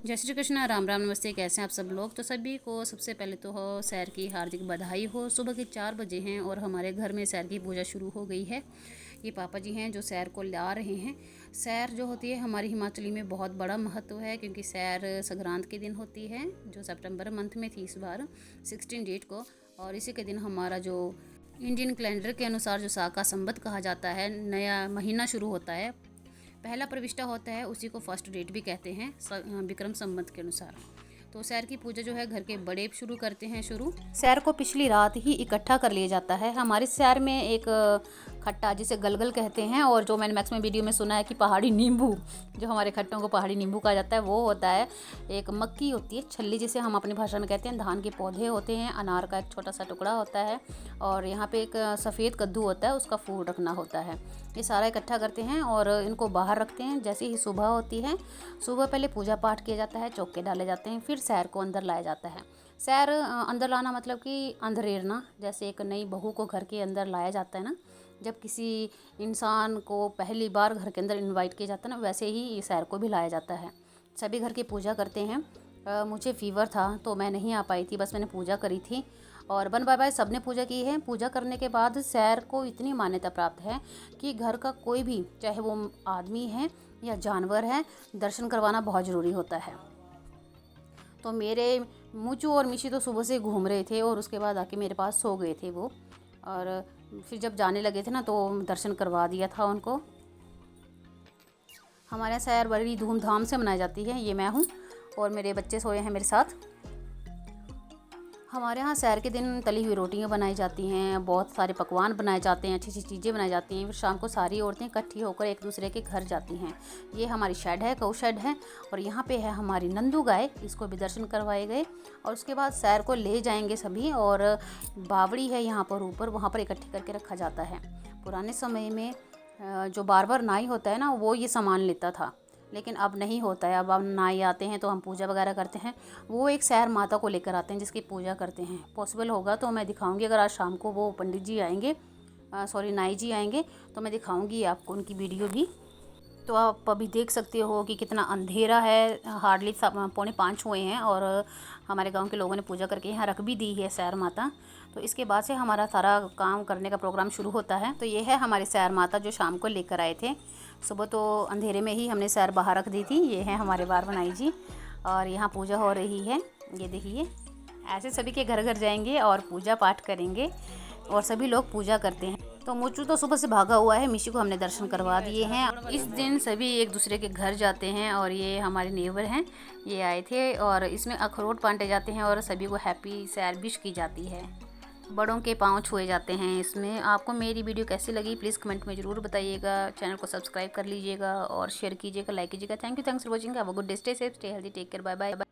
जय श्री कृष्णा, राम राम, नमस्ते। कैसे हैं आप सब लोग। तो सभी को सबसे पहले तो हो सैर की हार्दिक बधाई हो। सुबह के 4 बजे हैं और हमारे घर में सैर की पूजा शुरू हो गई है। ये पापा जी हैं जो सैर को ला रहे हैं। सैर जो होती है हमारी हिमाचली में बहुत बड़ा महत्व है, क्योंकि सैर संक्रांत के दिन होती है जो सितंबर मंथ में थी इस बार 16 डेट को। और इसी के दिन हमारा जो इंडियन कैलेंडर के अनुसार जो साका संवत कहा जाता है, नया महीना शुरू होता है, पहला प्रविष्टा होता है, उसी को फर्स्ट डेट भी कहते हैं विक्रम संवत के अनुसार। तो सैर की पूजा जो है घर के बड़े शुरू करते हैं। सैर को पिछली रात ही इकट्ठा कर लिया जाता है। हमारे सैर में एक खट्टा जिसे गलगल कहते हैं, और जो मैंने मैक्सिमम वीडियो में सुना है कि पहाड़ी नींबू, जो हमारे खट्टों को पहाड़ी नींबू कहा जाता है, वो होता है। एक मक्की होती है, छल्ली जिसे हम अपनी भाषा में कहते हैं, धान के पौधे होते हैं, अनार का एक छोटा सा टुकड़ा होता है, और यहाँ पे एक सफ़ेद कद्दू होता है, उसका फूल रखना होता है। ये सारा इकट्ठा करते हैं और इनको बाहर रखते हैं। जैसे ही सुबह होती है, सुबह पहले पूजा पाठ किया जाता है, चौके डाले जाते हैं, फिर सैर को अंदर लाया जाता है। सैर अंदर लाना मतलब कि अंधेरना, जैसे एक नई बहू को घर के अंदर लाया जाता है ना, जब किसी इंसान को पहली बार घर के अंदर इनवाइट किया जाता है ना, वैसे ही सैर को भी लाया जाता है। सभी घर की पूजा करते हैं। मुझे फीवर था तो मैं नहीं आ पाई थी, बस मैंने पूजा करी थी। और बन बाय सब ने पूजा की है। पूजा करने के बाद सैर को इतनी मान्यता प्राप्त है कि घर का कोई भी, चाहे वो आदमी है या जानवर है, दर्शन करवाना बहुत ज़रूरी होता है। तो मेरे मूचू और मिशी तो सुबह से घूम रहे थे और उसके बाद आके मेरे पास सो गए थे वो, और फिर जब जाने लगे थे ना तो दर्शन करवा दिया था उनको। हमारे यहाँ सैर बड़ी धूमधाम से मनाई जाती है। ये मैं हूँ और मेरे बच्चे सोए हैं मेरे साथ। हमारे यहाँ सैर के दिन तली हुई रोटियाँ बनाई जाती हैं, बहुत सारे पकवान बनाए जाते हैं, अच्छी अच्छी चीज़ें बनाई जाती हैं। फिर शाम को सारी औरतें इकट्ठी होकर एक दूसरे के घर जाती हैं। ये हमारी शेड है, गौ शेड है, और यहाँ पे है हमारी नंदू गाय, इसको भी दर्शन करवाए गए। और उसके बाद सैर को ले जाएंगे सभी, और बावड़ी है यहाँ पर ऊपर, वहाँ पर इकट्ठी करके रखा जाता है। पुराने समय में जो बार नाई होता है ना, वो ये सामान लेता था, लेकिन अब नहीं होता है। अब नाई आते हैं तो हम पूजा वगैरह करते हैं। वो एक सैर माता को लेकर आते हैं जिसकी पूजा करते हैं। पॉसिबल होगा तो मैं दिखाऊंगी, अगर आज शाम को वो पंडित जी आएंगे, नाई जी आएंगे, तो मैं दिखाऊंगी आपको उनकी वीडियो भी। तो आप अभी देख सकते हो कि कितना अंधेरा है, हार्डली 4:45 हुए हैं, और हमारे गांव के लोगों ने पूजा करके यहाँ रख भी दी है सैर माता। तो इसके बाद से हमारा सारा काम करने का प्रोग्राम शुरू होता है। तो ये है हमारी सैर माता जो शाम को लेकर आए थे। सुबह तो अंधेरे में ही हमने सैर बाहर रख दी थी। ये है हमारे बार बनाई जी, और यहाँ पूजा हो रही है। ये देखिए, ऐसे सभी के घर घर जाएंगे और पूजा पाठ करेंगे, और सभी लोग पूजा करते हैं। तो मोचू तो सुबह से भागा हुआ है, मिशी को हमने दर्शन करवा दिए हैं। इस दिन सभी एक दूसरे के घर जाते हैं, और ये हमारे नेबर हैं, ये आए थे, और इसमें अखरोट बांटे जाते हैं और सभी को हैप्पी सैर विश की जाती है। बड़ों के पाँव छुए जाते हैं इसमें। आपको मेरी वीडियो कैसी लगी प्लीज़ कमेंट में ज़रूर बताइएगा। चैनल को सब्सक्राइब कर लीजिएगा और शेयर कीजिएगा, लाइक कीजिएगा। Thanks for watching. Have a good day, stay safe, stay healthy, take care, bye bye.